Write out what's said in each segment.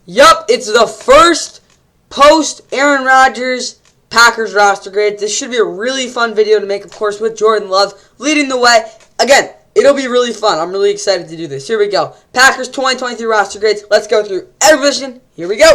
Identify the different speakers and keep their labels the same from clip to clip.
Speaker 1: Yup, it's the first post Aaron Rodgers Packers roster grade. This should be a really fun video to make, of course, with Jordan Love leading the way. Again, it'll be really fun. I'm really excited to do this. Here we go. Packers 2023 roster grades. Let's go through every position. Here we go.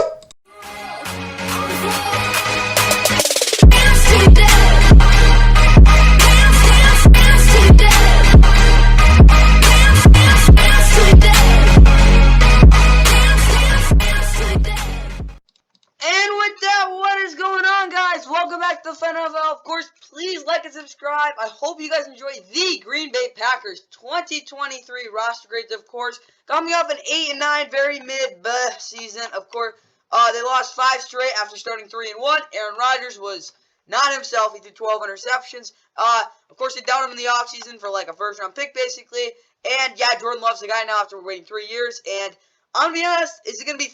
Speaker 1: And with that, what is going on, guys? Welcome back to the Fun NFL. Of course, please like and subscribe. I hope you guys enjoy the Green Bay Packers 2023 roster grades, of course. Coming off an 8-9, very mid-blah season, of course. They lost 5 straight after starting 3-1. Aaron Rodgers was not himself. He threw 12 interceptions. Of course, they downed him in the offseason for like a first-round pick, basically. And yeah, Jordan Love's the guy now after waiting 3 years. And I'm gonna be honest, is it gonna be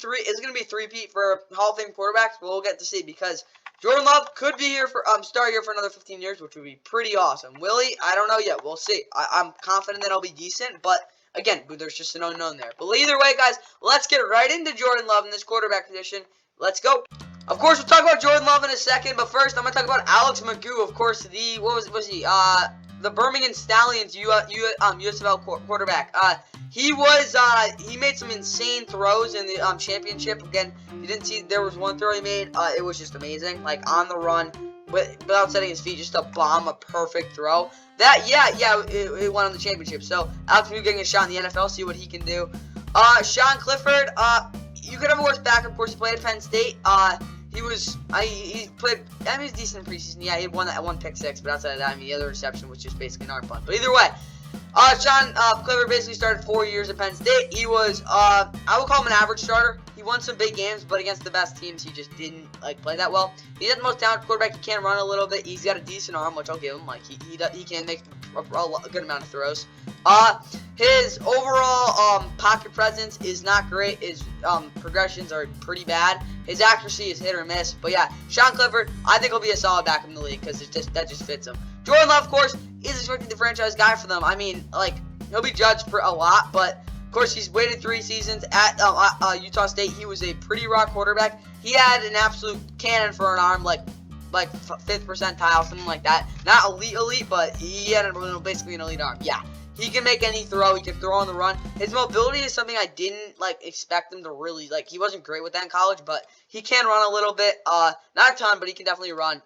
Speaker 1: a three-peat for Hall of Fame quarterbacks? We'll get to see, because Jordan Love could be here for start here for another 15 years, which would be pretty awesome. Will he? I don't know yet. We'll see. I'm confident that he'll be decent, but again, there's just an unknown there. But either way, guys, let's get right into Jordan Love in this quarterback position. Let's go. Of course, we'll talk about Jordan Love in a second, but first, I'm gonna talk about Alex McGough. Of course, the Birmingham Stallions USFL quarterback. He made some insane throws in the championship. Again, you didn't see, there was one throw he made. It was just amazing, like on the run, without setting his feet, just a perfect throw. It won him the championship. So Alex McGough getting a shot in the NFL, see what he can do. Sean Clifford, you could have a worse back. Of course, he played at Penn State. He was decent in preseason. Yeah, he had one pick six, but outside of that, the other reception was just basically an arm punt. But either way, Sean Clifford basically started 4 years at Penn State. He was, I would call him an average starter. He won some big games, but against the best teams, he just didn't play that well. He's not the most talented quarterback. He can run a little bit. He's got a decent arm, which I'll give him. He can make a good amount of throws. His overall pocket presence is not great. His progressions are pretty bad. His accuracy is hit or miss. But yeah, Sean Clifford, I think he'll be a solid back in the league, because that just fits him. Jordan Love, of course, is expected the franchise guy for them. He'll be judged for a lot, but of course, he's waited 3 seasons at Utah State. He was a pretty raw quarterback. He had an absolute cannon for an arm, like 5th percentile, something like that. Not elite, but he had basically an elite arm. Yeah, he can make any throw. He can throw on the run. His mobility is something I didn't expect him to really He wasn't great with that in college, but he can run a little bit. Not a ton, but he can definitely run.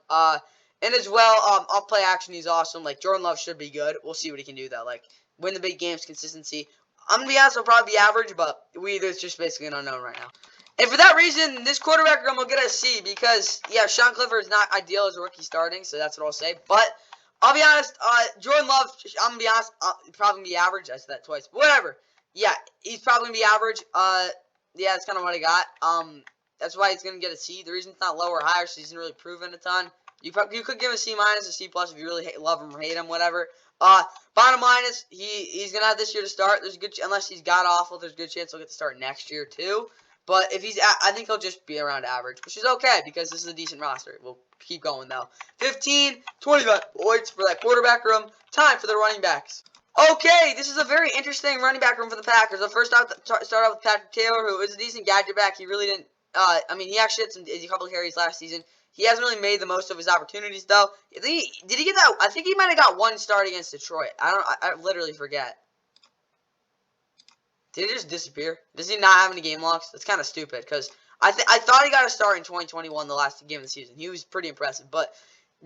Speaker 1: And as well, off play action, he's awesome. Jordan Love should be good. We'll see what he can do though. Win the big games, consistency. I'm gonna be honest, he'll probably be average, but there's just basically an unknown right now. And for that reason, this quarterback room will get a C, because yeah, Sean Clifford is not ideal as a rookie starting, so that's what I'll say. But I'll be honest, Jordan Love, I'm gonna be honest, probably gonna be average. I said that twice, but whatever. Yeah, he's probably gonna be average. Yeah, that's kind of what I got. That's why he's gonna get a C. The reason it's not low or higher, so he hasn't really proven a ton. You could give him a C minus, a C plus if you really love him or hate him, whatever. Bottom line is he's gonna have this year to start. There's a good unless he's god awful, there's a good chance he'll get to start next year too. But if I think he'll just be around average, which is okay, because this is a decent roster. We'll keep going though. 15, 25 points for that quarterback room. Time for the running backs. Okay, this is a very interesting running back room for the Packers. I'll first start out with Patrick Taylor, who is a decent gadget back. He really didn't. He actually had a couple of carries last season. He hasn't really made the most of his opportunities, though. Did he get that? I think he might have got one start against Detroit. I literally forget. Did he just disappear? Does he not have any game logs? That's kind of stupid, because I thought he got a start in 2021, the last game of the season. He was pretty impressive, but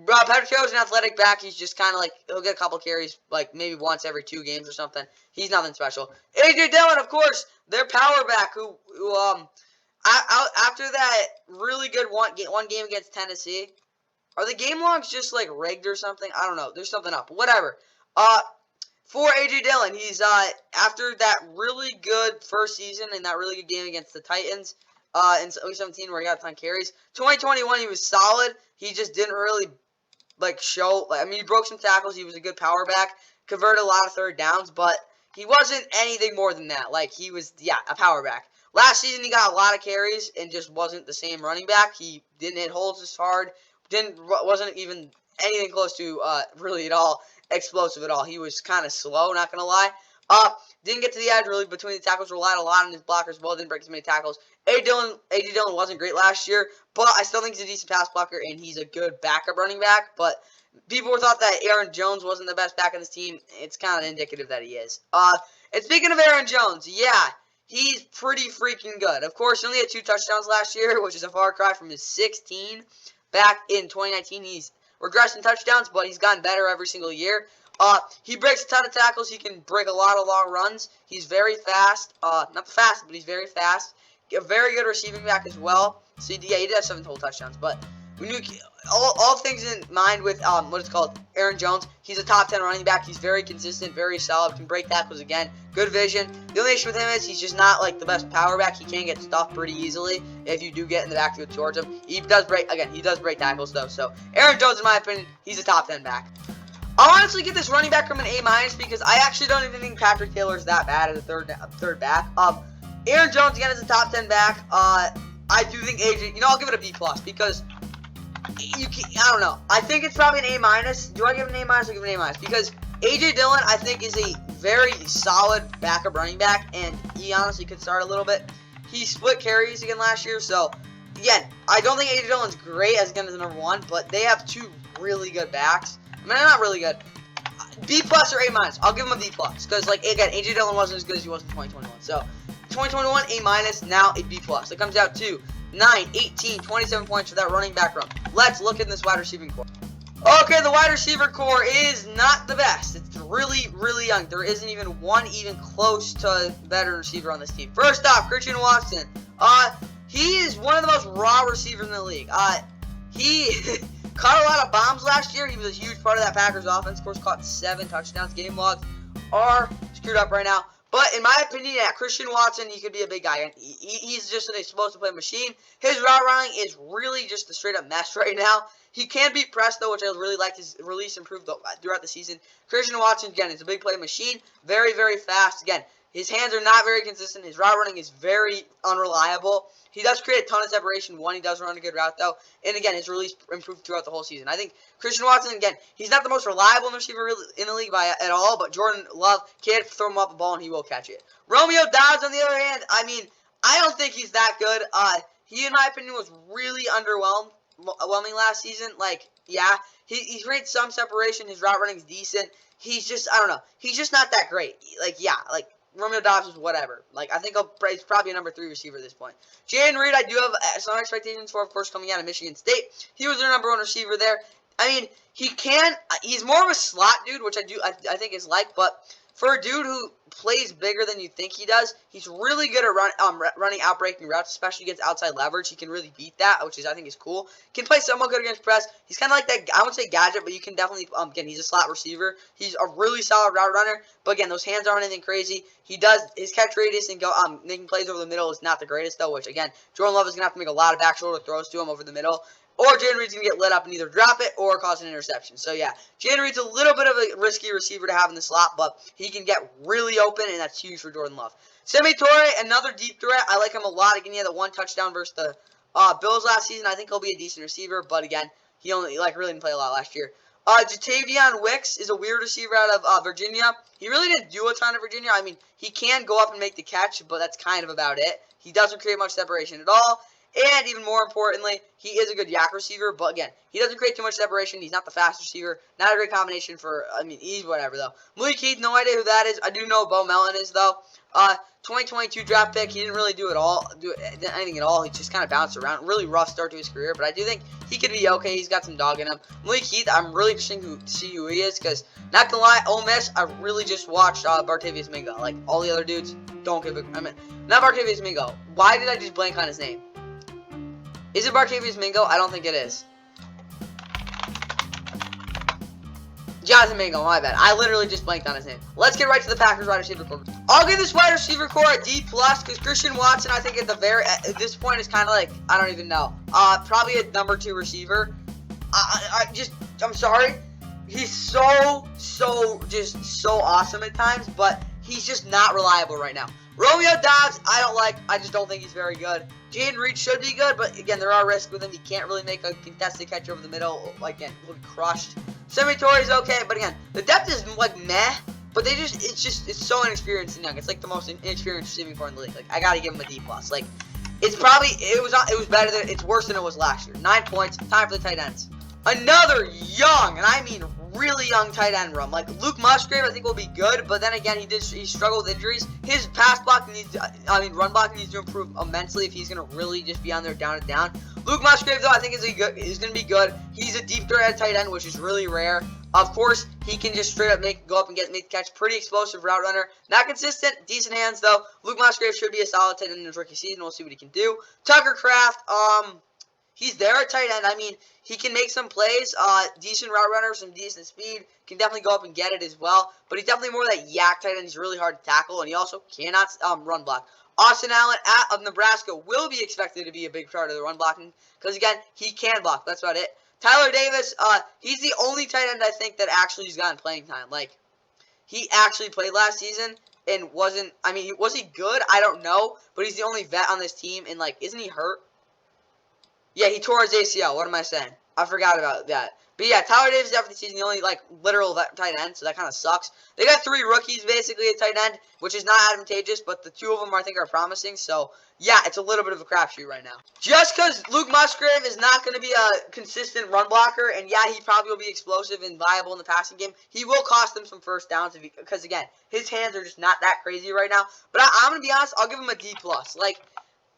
Speaker 1: Patrick Taylor's an athletic back. He's just kind of he'll get a couple carries, maybe once every 2 games or something. He's nothing special. A.J. Dillon, of course, their power back, who after that really good one game against Tennessee, are the game logs just rigged or something? I don't know. There's something up. Whatever. For A.J. Dillon, he's after that really good first season and that really good game against the Titans in 2017 where he got a ton of carries. 2021 he was solid. He just didn't really show. He broke some tackles. He was a good power back. Converted a lot of third downs, but he wasn't anything more than that. He was a power back. Last season, he got a lot of carries and just wasn't the same running back. He didn't hit holes as hard. Wasn't even anything close to really at all explosive at all. He was kind of slow, not going to lie. Didn't get to the edge really between the tackles, relied a lot on his blockers, well, didn't break as many tackles. A.J. Dillon wasn't great last year, but I still think he's a decent pass blocker, and he's a good backup running back. But people thought that Aaron Jones wasn't the best back on this team. It's kind of indicative that he is. And speaking of Aaron Jones, yeah, he's pretty freaking good. Of course, he only had 2 touchdowns last year, which is a far cry from his 16 back in 2019. He's regressed in touchdowns, but he's gotten better every single year. He breaks a ton of tackles. He can break a lot of long runs. He's very fast. Not the fastest, but he's very fast. A very good receiving back as well. So, yeah, he did have 7 total touchdowns. But when you all things in mind with what it's called, Aaron Jones, he's a top 10 running back. He's very consistent, very solid, can break tackles again. Good vision. The only issue with him is he's just not like the best power back. He can get stuffed pretty easily if you do get in the backfield towards him. He does break tackles though. So Aaron Jones, in my opinion, he's a top 10 back. I'll honestly give this running back from an A- because I actually don't even think Patrick Taylor is that bad as a third back. Aaron Jones again is a top 10 back. I do think AJ. I'll give it a B+ because I don't know. I think it's probably an A-. Do I give it an A-? I'll give it an A- because A.J. Dillon, I think, is a very solid backup running back, and he honestly could start a little bit. He split carries again last year, so again, I don't think A.J. Dillon's great as again as number 1, but they have 2 really good backs. I mean, they're not really good. B+ or A-. I'll give him a B+ because, like, again, A.J. Dillon wasn't as good as he was in 2021. So 2021 A-, now a B+. It comes out to 9, 18, 27 points for that running back room. Let's look at this wide receiving core. Okay, the wide receiver core is not the best. It's really, really young. There isn't even one even close to a better receiver on this team. First off, Christian Watson. He is one of the most raw receivers in the league. He caught a lot of bombs last year. He was a huge part of that Packers offense. Of course, caught 7 touchdowns. Game logs are screwed up right now. But in my opinion, yeah, Christian Watson, he could be a big guy. He's just a supposed to play machine. His route running is really just a straight up mess right now. He can beat press though, which I really like. His release improved throughout the season. Christian Watson, again, is a big play machine. Very, very fast. Again, his hands are not very consistent. His route running is very unreliable. He does create a ton of separation when he does run a good route, though. And, again, his release improved throughout the whole season. I think Christian Watson, again, he's not the most reliable receiver in the league at all, but Jordan Love can't throw him up the ball, and he will catch it. Romeo Doubs, on the other hand, I mean, I don't think he's that good. He, in my opinion, was really underwhelming last season. Like, yeah, he creates some separation. His route running is decent. He's just, I don't know. He's just not that great. Like, yeah, like, Romeo Doubs is whatever. Like, I think he's probably a number 3 receiver at this point. Jaden Reed, I do have some expectations for, of course, coming out of Michigan State. He was their number 1 receiver there. I mean, he's more of a slot dude, which I think is like, but for a dude who plays bigger than you think he does, he's really good at running out-breaking routes, especially against outside leverage. He can really beat that, which I think is cool. Can play somewhat good against press. He's kind of like that, I wouldn't say gadget, but you can definitely, again, he's a slot receiver. He's a really solid route runner, but again, those hands aren't anything crazy. His catch radius and making plays over the middle is not the greatest, though, which, again, Jordan Love is going to have to make a lot of back shoulder throws to him over the middle. Or Jaden Reed's going to get lit up and either drop it or cause an interception. So, yeah, Jaden Reed's a little bit of a risky receiver to have in the slot, but he can get really open, and that's huge for Jordan Love. Semi Torre, another deep threat. I like him a lot. Again, he had the 1 touchdown versus the Bills last season. I think he'll be a decent receiver, but, again, he only really didn't play a lot last year. Jatavion Wicks is a weird receiver out of Virginia. He really didn't do a ton at Virginia. I mean, he can go up and make the catch, but that's kind of about it. He doesn't create much separation at all. And even more importantly, he is a good yak receiver, but again, he doesn't create too much separation. He's not the fast receiver. Not a great combination for, he's whatever, though. Malik Heath, no idea who that is. I do know Bo Melton is, though. 2022 draft pick. He didn't really do anything at all. He just kind of bounced around. Really rough start to his career, but I do think he could be okay. He's got some dog in him. Malik Heath, I'm really interested to see who he is, because, not gonna lie, Ole Miss, I really just watched Bartavius Mingo. Like, all the other dudes don't give a, not Bartavius Mingo. Why did I just blank on his name? Is it Bartavius Mingo? I don't think it is. Jonathan Mingo, my bad. I literally just blanked on his name. Let's get right to the Packers wide receiver core. I'll give this wide receiver core a D+, because Christian Watson, I think at this point is kind of like, I don't even know. Probably a number 2 receiver. I'm sorry. He's so awesome at times, but he's just not reliable right now. Romeo Doubs, I just don't think he's very good. Jaden Reed should be good, but again, there are risks with him. He can't really make a contested catch over the middle. Like, again, he'll be crushed. Semi Torre is okay, but again, the depth is like meh. but it's so inexperienced and young. It's like the most inexperienced receiving core in the league. Like, I gotta give him a D+. Like, it's better than, it's worse than it was last year. 9 points, time for the tight ends. Another young, and I mean really young tight end room. Like, Luke Musgrave, I think will be good, but then again, he struggled with injuries. His run blocking needs to improve immensely if he's gonna really just be on there down and down. Luke Musgrave, though, I think is gonna be good. He's a deep threat at tight end, which is really rare. Of course, he can just straight up make the catch. Pretty explosive route runner. Not consistent, decent hands though. Luke Musgrave should be a solid tight end in his rookie season. We'll see what he can do. Tucker Kraft, he's there at tight end. I mean, he can make some plays. Decent route runner, some decent speed. Can definitely go up and get it as well. But he's definitely more that yak tight end. He's really hard to tackle, and he also cannot run block. Austin Allen of Nebraska will be expected to be a big part of the run blocking because, again, he can block. That's about it. Tyler Davis, he's the only tight end I think that actually has gotten playing time. Like, he actually played last season and was he good? I don't know. But he's the only vet on this team, and, like, isn't he hurt? Yeah, he tore his ACL. What am I saying? I forgot about that. But yeah, Tyler Davis is definitely season the only, like, literal tight end, so that kind of sucks. They got 3 rookies, basically, at tight end, which is not advantageous, but the 2 of them, I think, are promising. So, yeah, it's a little bit of a crapshoot right now. Just because Luke Musgrave is not going to be a consistent run blocker, and yeah, he probably will be explosive and viable in the passing game, he will cost them some first downs, because, again, his hands are just not that crazy right now. But I'm going to be honest, I'll give him a D+. Like,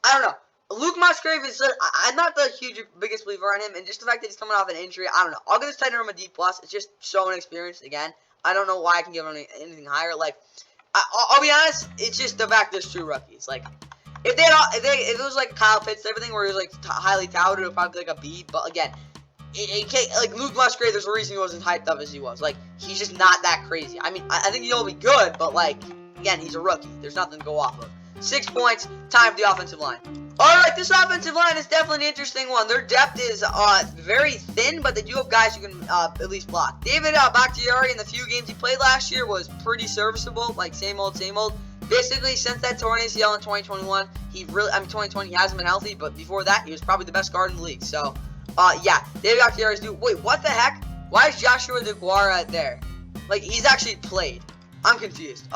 Speaker 1: I don't know. Luke Musgrave is, I'm not the biggest believer in him, and just the fact that he's coming off an injury, I don't know. I'll give this tight end room a D+. It's just so inexperienced, again. I don't know why I can give him anything higher. Like, I'll be honest, it's just the fact there's 2 rookies. Like, if it was like Kyle Pitts, everything where he was, like, highly touted, it would probably be like a B, but again, like, Luke Musgrave, there's a reason he wasn't hyped up as he was. Like, he's just not that crazy. I mean, I think he'll be good, but, like, again, he's a rookie. There's nothing to go off of. 6 points, time for the offensive line. Alright, this offensive line is definitely an interesting one. Their depth is very thin, but they do have guys who can at least block. David Bakhtiari, in the few games he played last year, was pretty serviceable. Like, same old, same old. Basically, since that torn ACL in 2021, 2020, he hasn't been healthy, but before that, he was probably the best guard in the league. So, yeah, David Bakhtiari's due. Wait, what the heck? Why is Joshua DeGuara there? Like, he's actually played. I'm confused.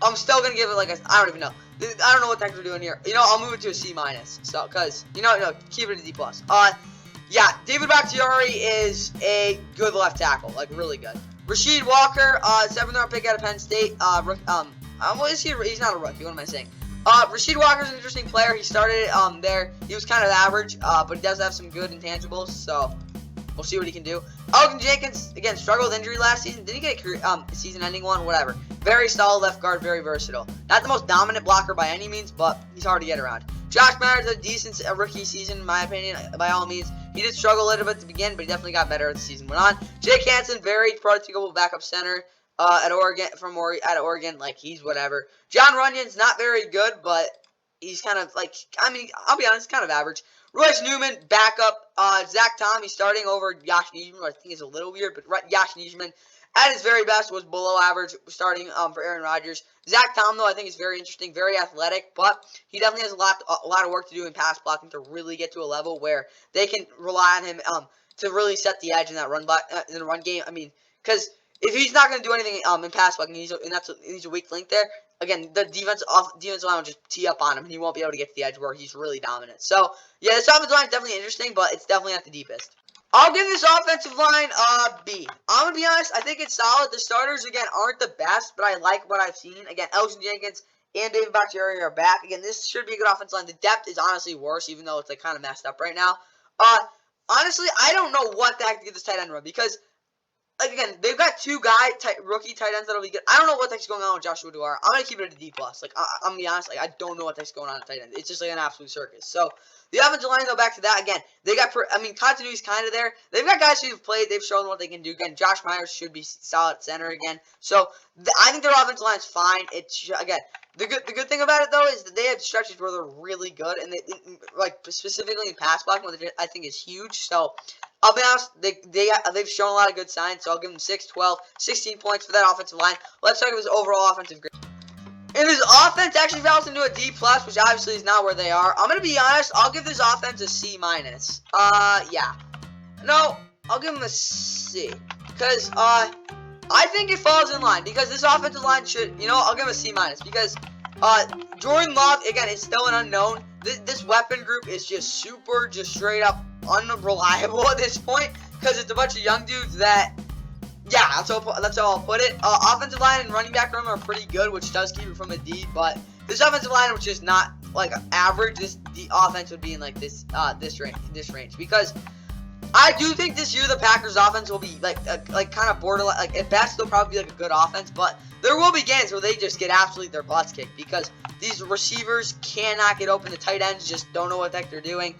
Speaker 1: I'm still going to give it, like, I don't even know. I don't know what the heck we're doing here. You know, I'll move it to a C-. So, because, no, keep it a D+. Yeah, David Bakhtiari is a good left tackle. Like, really good. Rasheed Walker, 7th round pick out of Penn State. What is he? He's not a rookie. What am I saying? Rasheed Walker's an interesting player. He started there. He was kind of average, but he does have some good intangibles, so we'll see what he can do. Elgin Jenkins, again, struggled with injury last season. Did he get a season-ending one? Whatever. Very solid left guard, very versatile. Not the most dominant blocker by any means, but he's hard to get around. Josh Myers had a decent rookie season, in my opinion, by all means. He did struggle a little bit at the beginning, but he definitely got better as the season went on. Jake Hansen, very prototypical backup center at Oregon. Like, he's whatever. John Runyon's not very good, but he's kind of, like, I mean, I'll be honest, kind of average. Royce Newman, backup. Zach Tom, he's starting over Josh Nijman, which I think is a little weird, but Josh Nijman, at his very best, was below average starting for Aaron Rodgers. Zach Tom, though, I think is very interesting, very athletic, but he definitely has a lot of work to do in pass blocking to really get to a level where they can rely on him to really set the edge in that run game. I mean, because if he's not going to do anything in pass blocking, he's a weak link there. Again, the defensive line will just tee up on him, and he won't be able to get to the edge where he's really dominant. So, yeah, this offensive line is definitely interesting, but it's definitely not the deepest. I'll give this offensive line a B. I'm going to be honest, I think it's solid. The starters, again, aren't the best, but I like what I've seen. Again, Elgin Jenkins and David Bakhtiari are back. Again, this should be a good offensive line. The depth is honestly worse, even though it's, like, kind of messed up right now. Honestly, I don't know what the heck to give this tight end run, because, like, again, they've got 2 rookie tight ends that'll be good. I don't know what the heck's going on with Joshua DeGuara. I'm going to keep it at a D+. Like, I'm going to be honest, like, I don't know what the heck's going on at tight end. It's just, like, an absolute circus. So, the offensive line, though, back to that, again, they got, continuity's kind of there. They've got guys who've played, they've shown what they can do. Again, Josh Myers should be solid at center again. So, I think their offensive line's fine. It's, again, the good thing about it, though, is that they have stretches where they're really good, and they like, specifically in pass blocking, which I think is huge. So, I'll be honest, they've shown a lot of good signs, so I'll give them 6, 12, 16 points for that offensive line. Let's talk about his overall offensive grade. And his offense actually falls into a D+, which obviously is not where they are. I'm going to be honest, I'll give this offense a C-. Yeah. No, I'll give him a C. Because, I think it falls in line because this offensive line should, I'll give him a C minus because Jordan Love, again, is still an unknown. This weapon group is just straight up unreliable at this point because it's a bunch of young dudes that, yeah, that's how I'll put it. Offensive line and running back room are pretty good, which does keep it from a D, but this offensive line, which is not like average, the offense would be in like this range because I do think this year the Packers offense will be like kind of borderline, like at best they'll probably be like a good offense, but there will be games where they just get absolutely their butts kicked because these receivers cannot get open. The tight ends just don't know what the heck they're doing,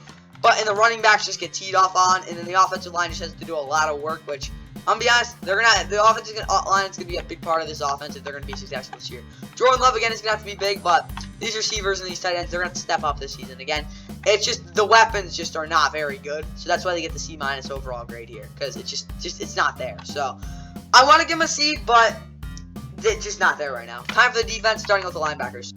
Speaker 1: and the running backs just get teed off on, and then the offensive line just has to do a lot of work, which I'm gonna be honest, the offensive line is gonna be a big part of this offense if they're gonna be successful this year. Jordan Love again is gonna have to be big, but these receivers and these tight ends, they're gonna have to step up this season again. It's just the weapons just are not very good, so that's why they get the C minus overall grade here because it's not there. So I want to give them a C, but it's just not there right now. Time for the defense, starting with the linebackers.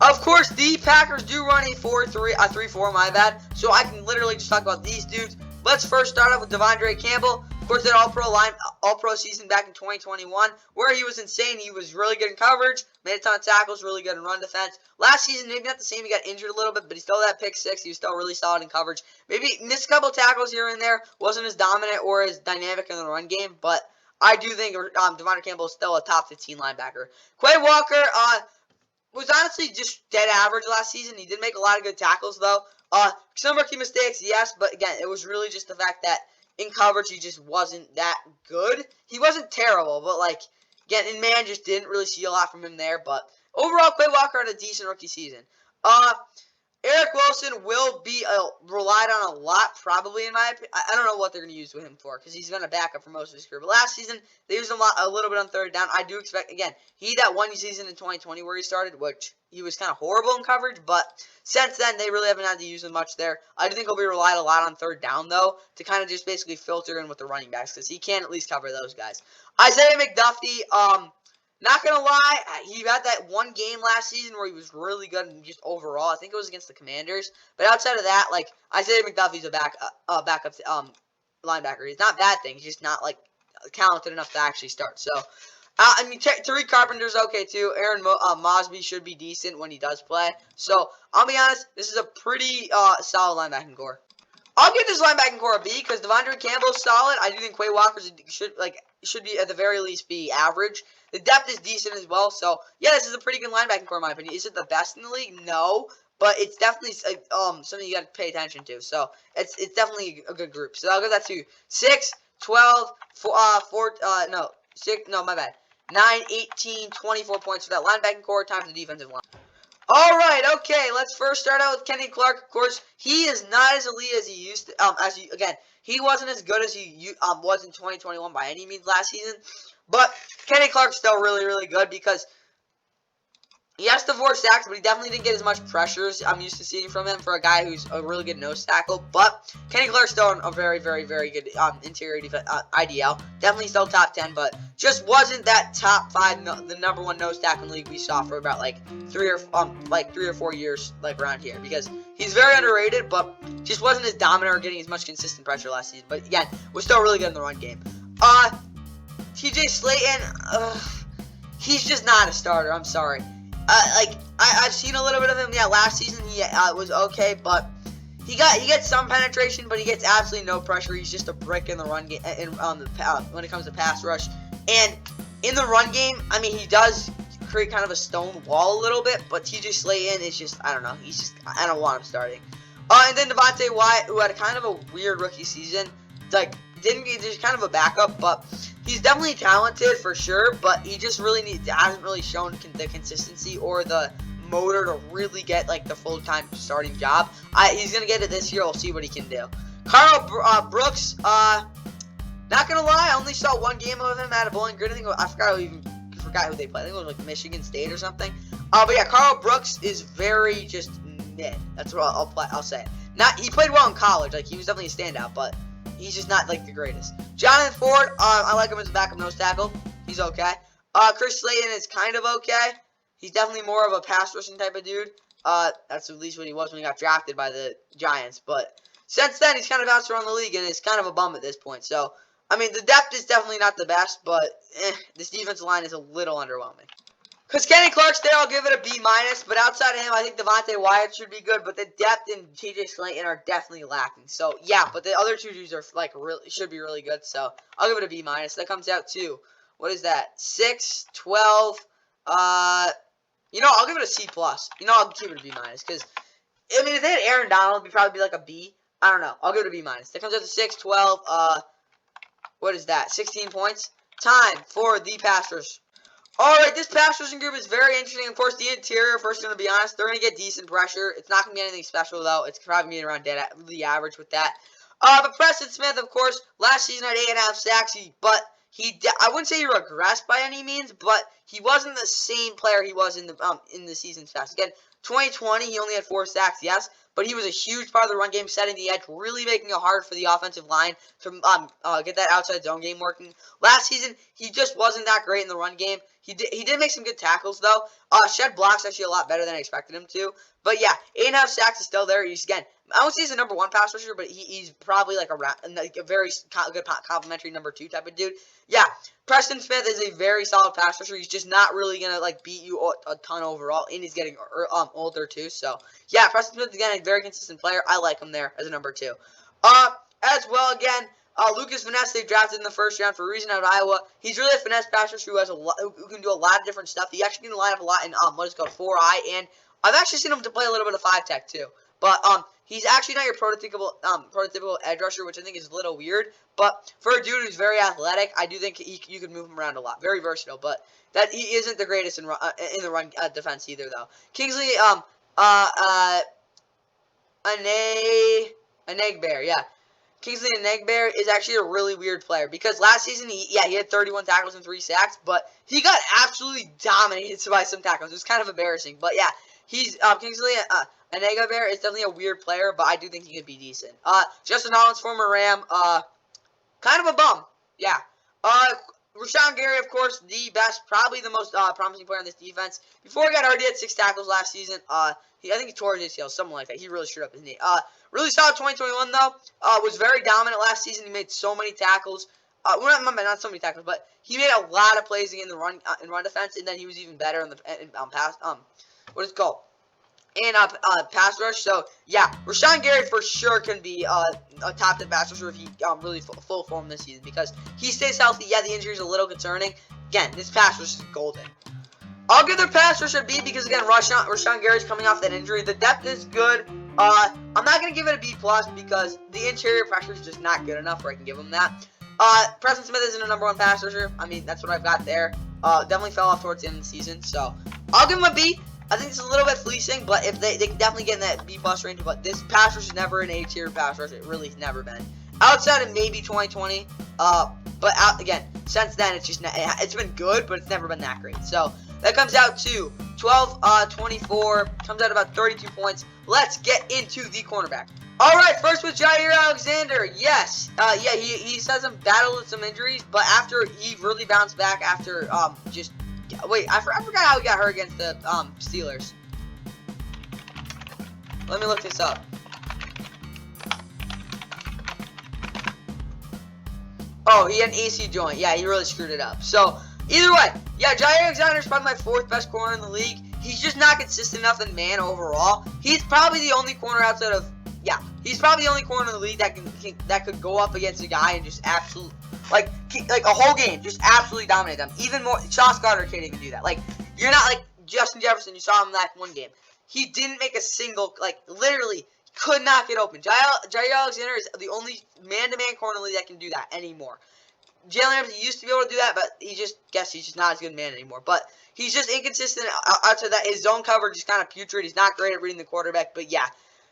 Speaker 1: Of course, the Packers do run a 3-4, my bad. So I can literally just talk about these dudes. Let's first start off with Devondre Campbell. Of course, that all-pro season back in 2021, where he was insane. He was really good in coverage, made a ton of tackles, really good in run defense. Last season, maybe not the same. He got injured a little bit, but he still had pick 6. He was still really solid in coverage. Maybe missed a couple tackles here and there. Wasn't as dominant or as dynamic in the run game, but I do think Devondre Campbell is still a top 15 linebacker. Quay Walker was honestly just dead average last season. He did make a lot of good tackles, though. Some rookie mistakes, yes, but again, it was really just the fact that in coverage, he just wasn't that good. He wasn't terrible, but, again, in man, just didn't really see a lot from him there. But overall, Quay Walker had a decent rookie season. Eric Wilson will be relied on a lot, probably, in my opinion. I don't know what they're going to use him for, because he's been a backup for most of his career. But last season, they used him a little bit on third down. I do expect, again, he that one season in 2020 where he started, which he was kind of horrible in coverage, but since then, they really haven't had to use him much there. I do think he'll be relied a lot on third down, though, to kind of just basically filter in with the running backs, because he can at least cover those guys. Isaiah McDuffie, not going to lie, he had that one game last season where he was really good and just overall. I think it was against the Commanders. But outside of that, Isaiah McDuffie's a backup linebacker. He's not bad thing. He's just not, talented enough to actually start. So, Tariq Carpenter's okay, too. Aaron Mosby should be decent when he does play. So, I'll be honest, this is a pretty solid linebacking core. I'll give this linebacking core a B because Devondre Campbell's solid. I do think Quay Walker should be at the very least be average. The depth is decent as well. So yeah, this is a pretty good linebacking core in my opinion. Is it the best in the league? No, but it's definitely something you got to pay attention to. So it's definitely a good group. So I'll give that to 6, 12, 9, 18, 24 points for that linebacking core. Time for the defensive line. Alright, okay, let's first start out with Kenny Clark. Of course, he is not as elite as he used to, again, he wasn't as good as he was in 2021 by any means last season, but Kenny Clark's still really, really good because he has the 4 sacks, but he definitely didn't get as much pressure as I'm used to seeing from him for a guy who's a really good nose tackle. But Kenny Clark's still a very, very, very good interior defense, IDL. Definitely still top 10, but just wasn't that top 5, the number 1 nose tackle in the league we saw for about 3 or 4 years around here. Because he's very underrated, but just wasn't as dominant or getting as much consistent pressure last season. But again, was still really good in the run game. TJ Slayton, he's just not a starter. I'm sorry. I've seen a little bit of him. Yeah, last season he was okay, but he gets some penetration, but he gets absolutely no pressure. He's just a brick in the run game, when it comes to pass rush. And in the run game, I mean, he does create kind of a stone wall a little bit, but TJ Slayton is just, I don't know. I don't want him starting. And then Devontae Wyatt, who had kind of a weird rookie season, just kind of a backup, but he's definitely talented for sure, but he just hasn't really shown the consistency or the motor to really get the full-time starting job. He's gonna get it this year. We'll see what he can do. Carl Brooks, not gonna lie, I only saw one game of him at a Bowling Green. I forgot who they played. I think it was Michigan State or something. But yeah, Carl Brooks is very just mid. That's what I'll say. He played well in college. He was definitely a standout, but he's just not the greatest. Jonathan Ford, I like him as a backup nose tackle. He's okay. Chris Slayton is kind of okay. He's definitely more of a pass rushing type of dude. That's at least what he was when he got drafted by the Giants. But since then, he's kind of bounced around the league, and it's kind of a bum at this point. So I mean, the depth is definitely not the best, but this defensive line is a little underwhelming. Because Kenny Clark's there, I'll give it a B-, but outside of him, I think Devontae Wyatt should be good, but the depth and TJ Slayton are definitely lacking. So, yeah, but the other two dudes are, like, really, should be really good, so I'll give it a B-. That comes out to, what is that, 6, 12, you know, I'll give it a C+. You know, I'll give it a B-, because, I mean, if they had Aaron Donald, it'd probably be like a B. I don't know. I'll give it a B-. That comes out to 6, 12, what is that, 16 points? Time for the pass rush. Alright, this pass rushing group is very interesting. Of course, the interior, first going to be honest, they're going to get decent pressure. It's not going to be anything special, though. It's probably going to be around dead at the average with that. But Preston Smith, of course, last season had 8.5 sacks, I wouldn't say he regressed by any means, but he wasn't the same player he was in the season's past. Again, 2020, he only had 4 sacks, yes, but he was a huge part of the run game, setting the edge, really making it hard for the offensive line to get that outside zone game working. Last season, he just wasn't that great in the run game. He did make some good tackles, though. Shed blocks actually a lot better than I expected him to. But, yeah, 8.5 sacks is still there. Again, I won't say he's a number 1 pass rusher, but he's probably like a very good complimentary number 2 type of dude. Yeah, Preston Smith is a very solid pass rusher. He's just not really going to, like, beat you a ton overall, and he's getting older, too. So, yeah, Preston Smith, again, a very consistent player. I like him there as a number 2. As well, again, Lucas Vaness, they drafted in the first round for a reason out of Iowa. He's really a finesse pass rusher who can do a lot of different stuff. He actually can line up a lot in what is called 4-eye, and I've actually seen him to play a little bit of 5-tech, too. But, he's actually not your prototypical edge rusher, which I think is a little weird. But for a dude who's very athletic, I do think you could move him around a lot. Very versatile, but that he isn't the greatest in the run defense either, though. Kingsley, Anegbear, yeah. Kingsley Anegbear is actually a really weird player because last season, he had 31 tackles and 3 sacks, but he got absolutely dominated by some tackles. It was kind of embarrassing, but yeah, he's Kingsley Anegbear is definitely a weird player, but I do think he could be decent. Justin Hollins, former Ram, kind of a bum, yeah. Rashawn Gary, of course, the best, probably the most promising player on this defense. Before he got hurt, he had 6 tackles last season. I think he tore his ACL, something like that. He really screwed up his knee. Really solid 2021, though. Was very dominant last season. He made so many tackles. Well, not so many tackles, but he made a lot of plays in the run defense, and then he was even better in the pass. What is it called? And pass rush. So yeah, Rashawn Gary for sure can be a top 10 pass rusher if he really full form this season because he stays healthy. Yeah, the injury is a little concerning. Again, this pass rush is golden. I'll give their pass rush a B because again, Rashawn Gary's coming off that injury. The depth is good. I'm not gonna give it a B+ because the interior pressure is just not good enough where I can give him that. Preston Smith isn't a number 1 pass rusher. I mean, that's what I've got there. Definitely fell off towards the end of the season, so I'll give him a B. I think it's a little bit fleecing, but if they can definitely get in that B+ range. But this pass rush is never an A-tier pass rush. It really has never been. Outside of maybe 2020, but again, since then it's been good, but it's never been that great. So that comes out to 12-24. Comes out about 32 points. Let's get into the cornerback. All right, first with Jair Alexander. Yes, yeah, he has some battle with some injuries, but after he really bounced back after Wait, I forgot how he got hurt against the Steelers. Let me look this up. Oh, he had an AC joint. Yeah, he really screwed it up. So, either way, yeah, Jair Alexander is probably my 4th best corner in the league. He's just not consistent enough in man overall. He's probably the only corner outside of, yeah, he's probably the only corner in the league that could go up against a guy and just absolutely, like a whole game, just absolutely dominate them. Even more, Sauce Gardner can't even do that. Like, you're not like Justin Jefferson. You saw him in that one game. He didn't make a single, like, literally could not get open. Jair Alexander is the only man-to-man corner in the league that can do that anymore. Jalen Ramsey used to be able to do that, but he's just not as good a man anymore. But he's just inconsistent outside that. His zone coverage is kind of putrid. He's not great at reading the quarterback, but yeah.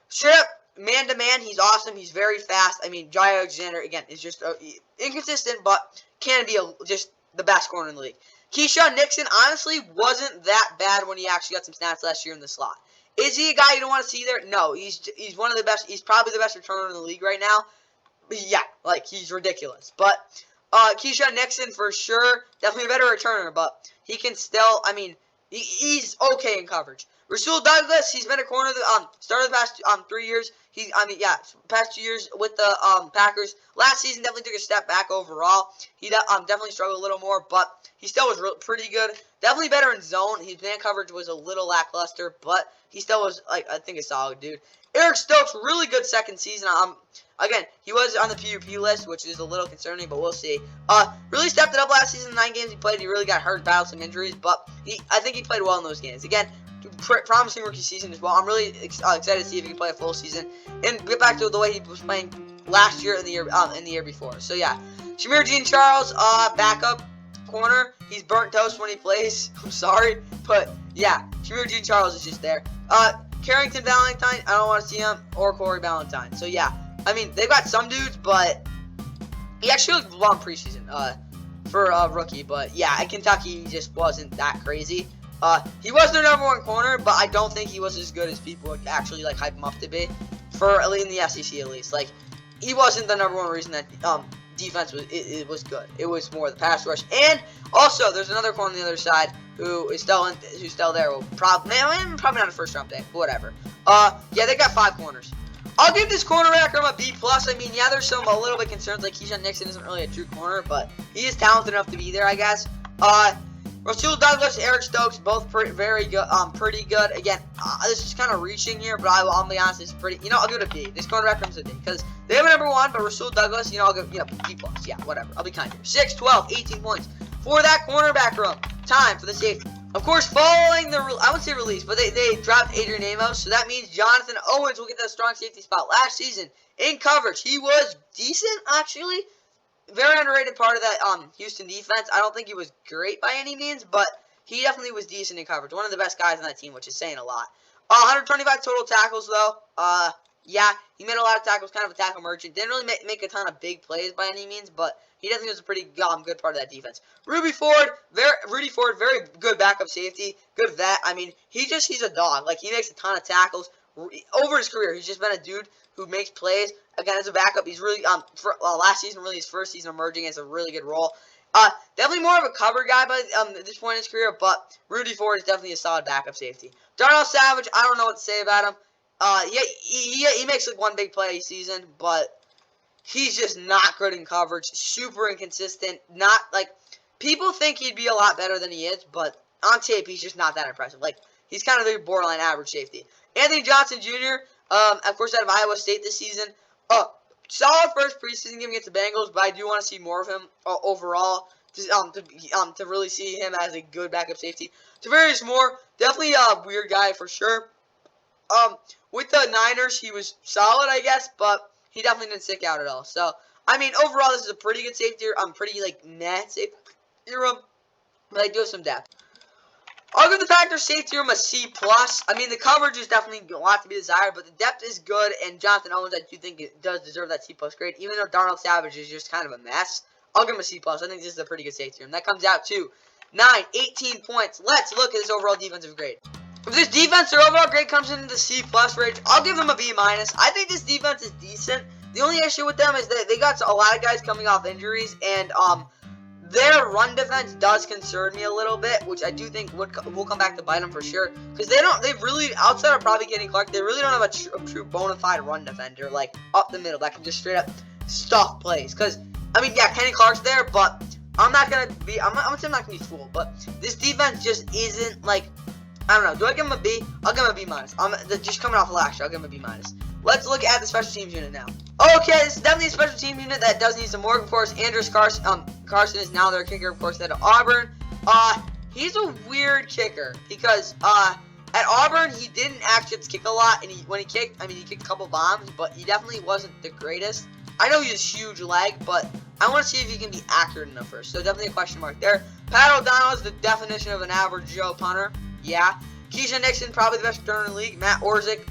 Speaker 1: Straight up, man-to-man, he's awesome. He's very fast. I mean, Jair Alexander, again, is just inconsistent, but can be just the best corner in the league. Keyshawn Nixon, honestly, wasn't that bad when he actually got some snaps last year in the slot. Is he a guy you don't want to see there? No, he's one of the best. He's probably the best returner in the league right now. But yeah, like, he's ridiculous. But Keyshawn Nixon, for sure, definitely a better returner, but he can still, I mean, He's okay in coverage. Rasul Douglas, he's been a corner started the past 3 years. Past 2 years with the Packers. Last season definitely took a step back overall. He definitely struggled a little more, but he still was pretty good. Definitely better in zone. His man coverage was a little lackluster, but he still was I think a solid dude. Eric Stokes, really good second season. Again, he was on the PUP list, which is a little concerning, but we'll see. Really stepped it up last season. 9 games he played, he really got hurt, battled some injuries, but I think he played well in those games. Again, promising rookie season as well. I'm really excited to see if he can play a full season and get back to the way he was playing last year and the year before. So yeah, Shamir Jean-Charles, backup corner. He's burnt toast when he plays. I'm sorry, but yeah, Shamir Jean-Charles is just there. Carrington Valentine, I don't want to see him, or Corey Valentine. So yeah, I mean, they've got some dudes, but he actually looked well in preseason for a rookie. But yeah, at Kentucky, he just wasn't that crazy. He was their number 1 corner, but I don't think he was as good as people would actually like hype him up to be. For at least in the SEC, at least, like he wasn't the number 1 reason that defense was good. It was more the pass rush, and also there's another corner on the other side who's still there. Well, probably not a first round pick, but whatever. Yeah, they got 5 corners. I'll give this cornerback a B+. I mean, yeah, there's a little bit concerns, like Keyshawn Nixon isn't really a true corner, but he is talented enough to be there, I guess. Rasul Douglas, Eric Stokes, both very good, pretty good. Again, this is kind of reaching here, but I'll be honest, it's pretty. I'll give it a B. This cornerback comes a B because they have a number 1, but Rasul Douglas, I'll give B+. Yeah, whatever. I'll be kind here. 6, 12, 18 points for that cornerback room. Time for the safety. Of course, following the I wouldn't say release, but they dropped Adrian Amos, so that means Jonathan Owens will get that strong safety spot. Last season in coverage, he was decent actually. Very underrated part of that Houston defense. I don't think he was great by any means, but he definitely was decent in coverage. One of the best guys on that team, which is saying a lot. 125 total tackles, though. Yeah, he made a lot of tackles, kind of a tackle merchant. Didn't really make a ton of big plays by any means, but he definitely was a pretty good part of that defense. Rudy Ford, very good backup safety. Good vet. I mean, he's a dog. Like, he makes a ton of tackles. Over his career, he's just been a dude who makes plays. Again, as a backup, he's really, last season, really his first season emerging as a really good role. Definitely more of a cover guy by at this point in his career, but Rudy Ford is definitely a solid backup safety. Darnell Savage, I don't know what to say about him. He makes like 1 big play a season, but he's just not good in coverage. Super inconsistent. Not like people think he'd be a lot better than he is, but on tape he's just not that impressive. Like he's kind of a borderline average safety. Anthony Johnson Jr. Of course, out of Iowa State this season. Solid first preseason game against the Bengals, but I do want to see more of him overall. To really see him as a good backup safety. Tavarius Moore, definitely a weird guy for sure. With the Niners, he was solid, I guess, but he definitely didn't stick out at all. So, I mean, overall, this is a pretty good safety. Pretty, like, meh safety room, but I do have some depth. I'll give the Packers safety room a C+. I mean, the coverage is definitely a lot to be desired, but the depth is good, and Jonathan Owens, I do think it does deserve that C+ grade, even though Darnell Savage is just kind of a mess. I'll give him a C+. I think this is a pretty good safety room. That comes out to 18 points. Let's look at his overall defensive grade. If this defense, their overall grade comes into the C+ range, I'll give them a B-. I think this defense is decent. The only issue with them is that they got a lot of guys coming off injuries, and their run defense does concern me a little bit, which I do think will come back to bite them for sure. Because they really, outside of probably Kenny Clark, they really don't have a true bona fide run defender, like, up the middle, that can just straight up stuff plays. Because, I mean, yeah, Kenny Clark's there, but I'm not going to be, I'm not going to be fooled. But this defense just isn't, like, I don't know. Do I give him a B? I'll give him a B-. Just coming off last year, I'll give him a B-. Let's look at the special teams unit now. Okay, this is definitely a special team unit that does need some work. Of course, Andrews Carson is now their kicker, of course, out of Auburn. He's a weird kicker because at Auburn he didn't actually have to kick a lot, and when he kicked, I mean, he kicked a couple bombs, but he definitely wasn't the greatest. I know he has a huge leg, but I want to see if he can be accurate enough first. So definitely a question mark there. Pat O'Donnell is the definition of an average Joe punter. Yeah. Keyshawn Nixon, probably the best returner in the league. Matt Orzik,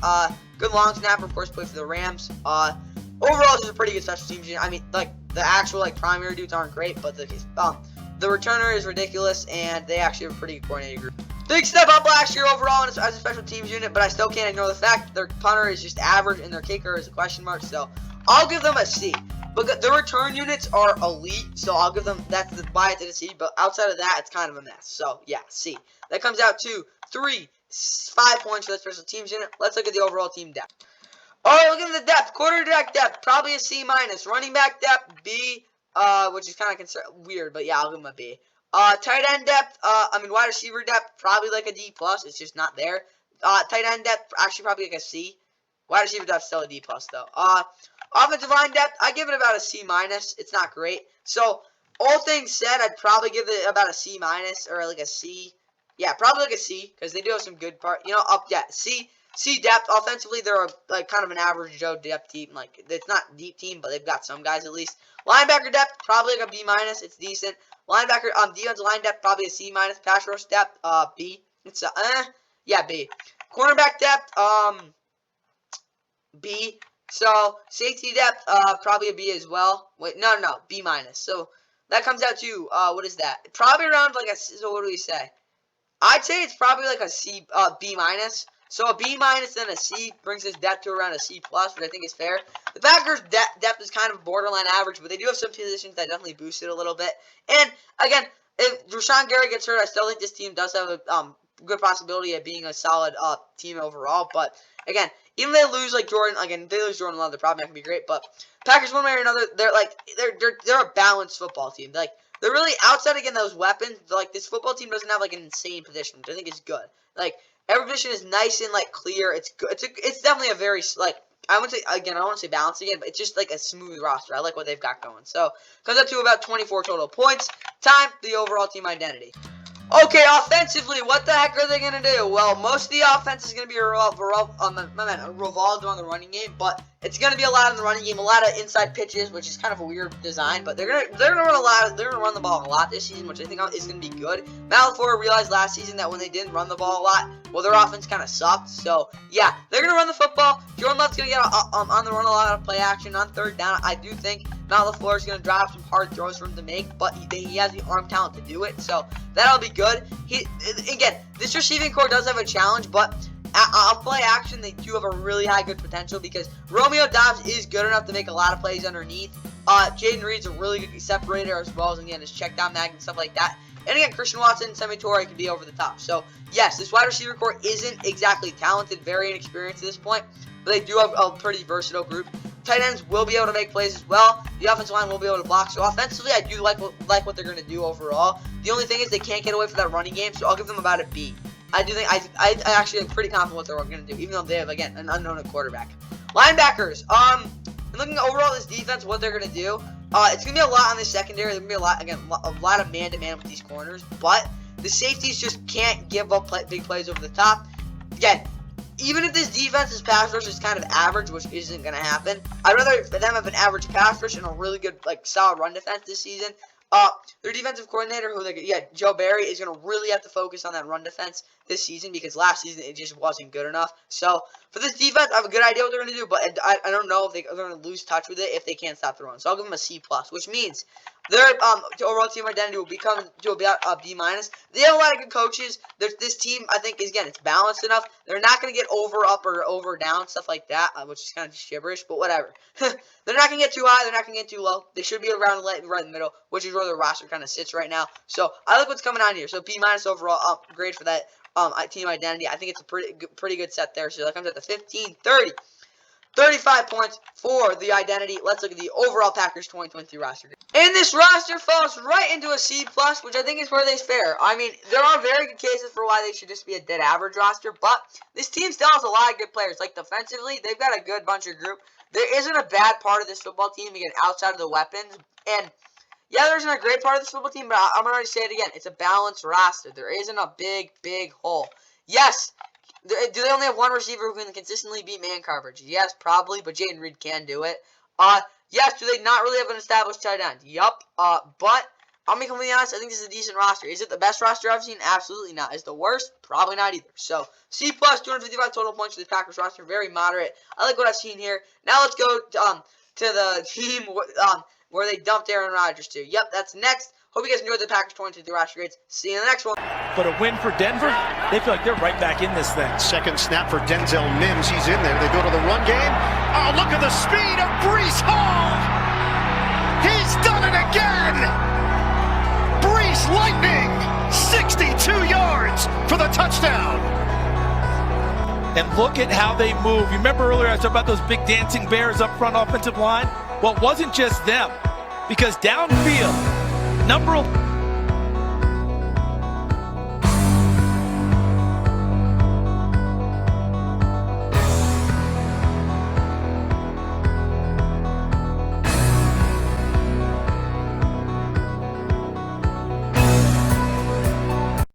Speaker 1: good long snapper, of course, played for the Rams. Overall, this is a pretty good special teams unit. I mean, like, the actual, like, primary dudes aren't great, but the returner is ridiculous, and they actually have a pretty good coordinated group. Big step up last year overall as a special teams unit, but I still can't ignore the fact their punter is just average, and their kicker is a question mark, so I'll give them a C. But the return units are elite, so I'll give them, that's why it's in a C. But outside of that, it's kind of a mess. So, yeah, C. That comes out to 5 points for the special teams unit. Let's look at the overall team depth. Alright, look at the depth. Quarterback depth, probably a C-. Running back depth, B, which is kind of weird, but yeah, I'll give them a B. Tight end depth, wide receiver depth, probably like a D+. It's just not there. Tight end depth, actually probably like a C. Wide receiver depth, still a D+, though. Offensive line depth, I give it about a C-. It's not great. So, all things said, I'd probably give it about a C- or like a C. Yeah, probably like a C, because they do have some good C depth. Offensively, they're like kind of an average Joe depth team. Like, it's not a deep team, but they've got some guys at least. Linebacker depth, probably like a B-. It's decent. Linebacker, defensive line depth, probably a C-. Pass rush depth, B. It's yeah, B. Cornerback depth, B. So, safety depth, probably a B as well. Wait, no, B-. So, that comes out to, what is that? Probably around like a, so what do we say? I'd say it's probably like a C, B-. So, a B- and a C brings this depth to around a C+, which I think is fair. The Packers' depth is kind of borderline average, but they do have some positions that definitely boost it a little bit. And, again, if Rashawn Gary gets hurt, I still think this team does have a good possibility of being a solid team overall. But, again, even if they lose like Jordan, again, if they lose Jordan Love, they're probably not gonna be great. But Packers, one way or another, they're a balanced football team. Like, they're really outside again those weapons. Like, this football team doesn't have like an insane position, which I think is good. Like, every position is nice and like clear. It's good. It's definitely a very like, I wouldn't say, again, I don't want to say balanced again, but it's just like a smooth roster. I like what they've got going. So, comes up to about 24 total points. Time for the overall team identity. Okay, offensively, what the heck are they going to do? Well, most of the offense is going to be revolved around the running game, but it's going to be a lot in the running game, a lot of inside pitches, which is kind of a weird design, but they're going to run the ball a lot this season, which I think is going to be good. Matt LaFleur realized last season that when they didn't run the ball a lot, well, their offense kind of sucked. So, yeah, they're going to run the football. Jordan Love's going to get on the run a lot of play action on third down. I do think Matt LaFleur is going to drop some hard throws for him to make, but he has the arm talent to do it, so that'll be good. Again, this receiving core does have a challenge, but on play action, they do have a really high good potential because Romeo Doubs is good enough to make a lot of plays underneath. Jaden Reed's a really good separator as well as, again, his check down mag and stuff like that. And again, Christian Watson and Sammy Torrey can be over the top. So, yes, this wide receiver core isn't exactly talented, very inexperienced at this point, but they do have a pretty versatile group. Tight ends will be able to make plays as well. The offensive line will be able to block. So offensively, I do like what they're going to do overall. The only thing is they can't get away from that running game, so I'll give them about a B. I do think I actually am pretty confident what they're going to do, even though they have, again, an unknown quarterback. Linebackers. And looking overall at this defense, what they're going to do, it's going to be a lot on the secondary. There's going to be a lot of man-to-man with these corners, but the safeties just can't give up big plays over the top. Again, even if this defense's pass rush is kind of average, which isn't going to happen, I'd rather them have an average pass rush and a really good, like, solid run defense this season. Their defensive coordinator, Joe Barry, is going to really have to focus on that run defense this season because last season it just wasn't good enough. So, for this defense, I have a good idea what they're going to do, but I don't know if they're going to lose touch with it if they can't stop the run. So, I'll give them a C+, which means their overall team identity will become to about a B-. They have a lot of good coaches. This team, I think, again, it's balanced enough. They're not going to get up or over down, stuff like that, which is kind of gibberish, but whatever. They're not going to get too high. They're not going to get too low. They should be around right in the middle, which is where the roster kind of sits right now. So, I like what's coming on here. So, B- overall, grade for that team identity. I think it's a pretty good set there. So, that comes at the 15, 30. 35 points for the identity. Let's look at the overall Packers 2023 roster. And this roster falls right into a C+, which I think is where they're fair. I mean, there are very good cases for why they should just be a dead average roster, but this team still has a lot of good players. Like, defensively, they've got a good bunch of group. There isn't a bad part of this football team, again, outside of the weapons. And, yeah, there isn't a great part of this football team, but I'm going to say it again. It's a balanced roster. There isn't a big hole. Yes, do they only have one receiver who can consistently beat man coverage? Yes, probably, but Jaden Reed can do it. Yes, do they not really have an established tight end? Yup. But I'll be completely honest, I think this is a decent roster. Is it the best roster I've seen? Absolutely not. Is it the worst? Probably not either. So, C+, 255 total points for the Packers roster. Very moderate. I like what I've seen here. Now let's go to the team where they dumped Aaron Rodgers to. Yep, that's next. Hope you guys enjoyed the Packers 2023 roster grades. See you in the next one.
Speaker 2: But a win for Denver, they feel like they're right back in this thing.
Speaker 3: Second snap for Denzel Mims. He's in there. They go to the run game. Oh, look at the speed of Breece Hall. again! Breeze Lightning, 62 yards for the touchdown.
Speaker 2: And look at how they move. You remember earlier I talked about those big dancing bears up front offensive line? Well, it wasn't just them, because downfield, number